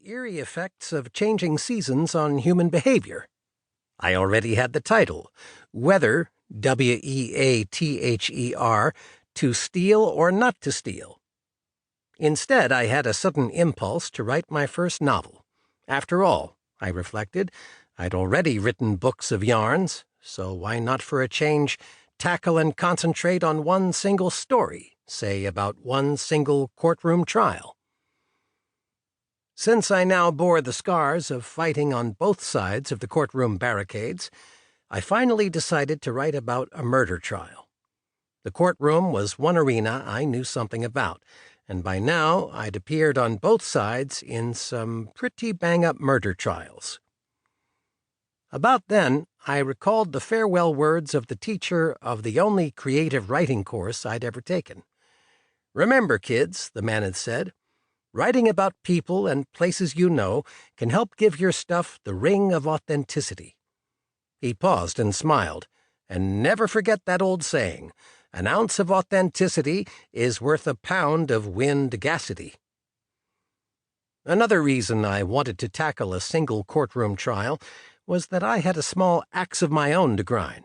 Eerie Effects of Changing Seasons on Human Behavior. I already had the title, Whether, Weather, to Steal or Not to Steal. Instead, I had a sudden impulse to write my first novel. After all, I reflected, I'd already written books of yarns, so why not for a change tackle and concentrate on one single story, say about one single courtroom trial? Since I now bore the scars of fighting on both sides of the courtroom barricades, I finally decided to write about a murder trial. The courtroom was one arena I knew something about, and by now I'd appeared on both sides in some pretty bang-up murder trials. About then, I recalled the farewell words of the teacher of the only creative writing course I'd ever taken. "Remember, kids," the man had said, "writing about people and places you know can help give your stuff the ring of authenticity." He paused and smiled. "And never forget that old saying, an ounce of authenticity is worth a pound of wind-gacity." Another reason I wanted to tackle a single courtroom trial was that I had a small axe of my own to grind.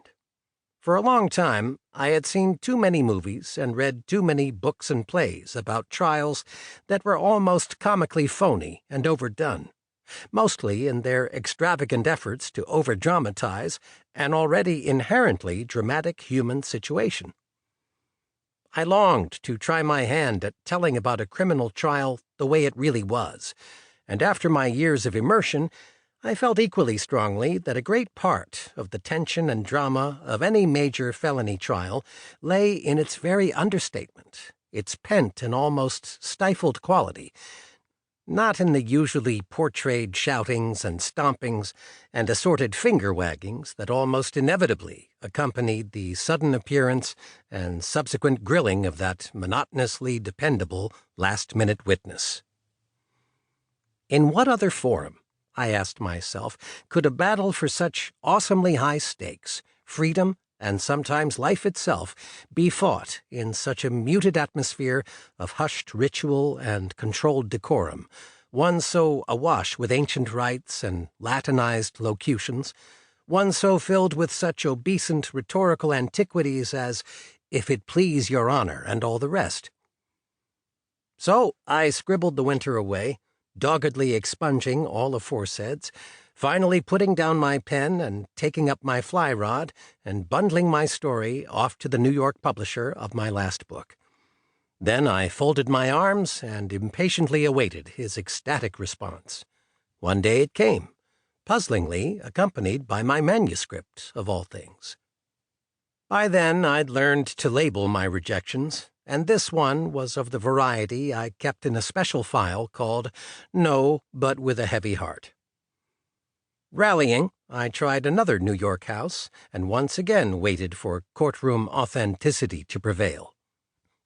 For a long time, I had seen too many movies and read too many books and plays about trials that were almost comically phony and overdone, mostly in their extravagant efforts to overdramatize an already inherently dramatic human situation. I longed to try my hand at telling about a criminal trial the way it really was, and after my years of immersion, I felt equally strongly that a great part of the tension and drama of any major felony trial lay in its very understatement, its pent and almost stifled quality, not in the usually portrayed shoutings and stompings and assorted finger-waggings that almost inevitably accompanied the sudden appearance and subsequent grilling of that monotonously dependable last-minute witness. In what other forum, I asked myself, could a battle for such awesomely high stakes, freedom, and sometimes life itself, be fought in such a muted atmosphere of hushed ritual and controlled decorum, one so awash with ancient rites and Latinized locutions, one so filled with such obescent rhetorical antiquities as, "If it please your honor," and all the rest? So I scribbled the winter away, doggedly expunging all aforesaids, finally putting down my pen and taking up my fly rod and bundling my story off to the New York publisher of my last book. Then I folded my arms and impatiently awaited his ecstatic response. One day it came, puzzlingly accompanied by my manuscript, of all things. By then I'd learned to label my rejections, and this one was of the variety I kept in a special file called "No, but with a Heavy Heart." Rallying, I tried another New York house, and once again waited for courtroom authenticity to prevail.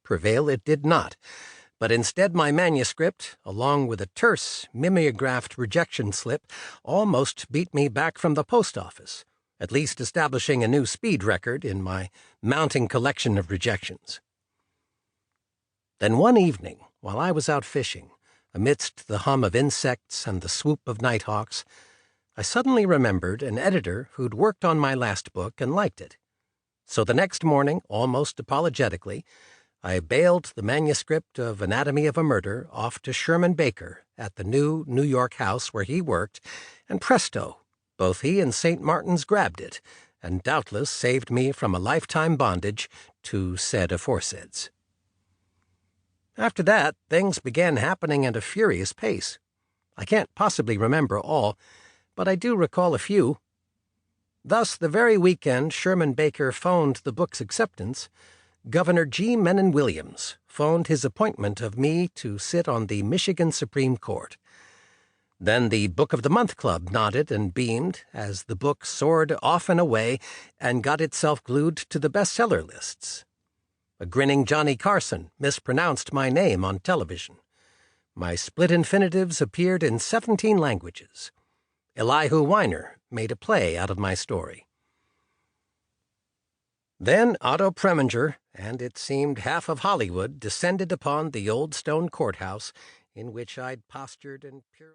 Prevail it did not, but instead my manuscript, along with a terse, mimeographed rejection slip, almost beat me back from the post office, at least establishing a new speed record in my mounting collection of rejections. Then one evening, while I was out fishing, amidst the hum of insects and the swoop of nighthawks, I suddenly remembered an editor who'd worked on my last book and liked it. So the next morning, almost apologetically, I bailed the manuscript of Anatomy of a Murder off to Sherman Baker at the new New York house where he worked, and presto, both he and St. Martin's grabbed it, and doubtless saved me from a lifetime bondage to said aforesaids. After that, things began happening at a furious pace. I can't possibly remember all, but I do recall a few. Thus, the very weekend Sherman Baker phoned the book's acceptance, Governor G. Menon Williams phoned his appointment of me to sit on the Michigan Supreme Court. Then the Book of the Month Club nodded and beamed as the book soared off and away and got itself glued to the bestseller lists. A grinning Johnny Carson mispronounced my name on television. My split infinitives appeared in 17 languages. Elihu Weiner made a play out of my story. Then Otto Preminger, and it seemed half of Hollywood, descended upon the old stone courthouse in which I'd postured and pure.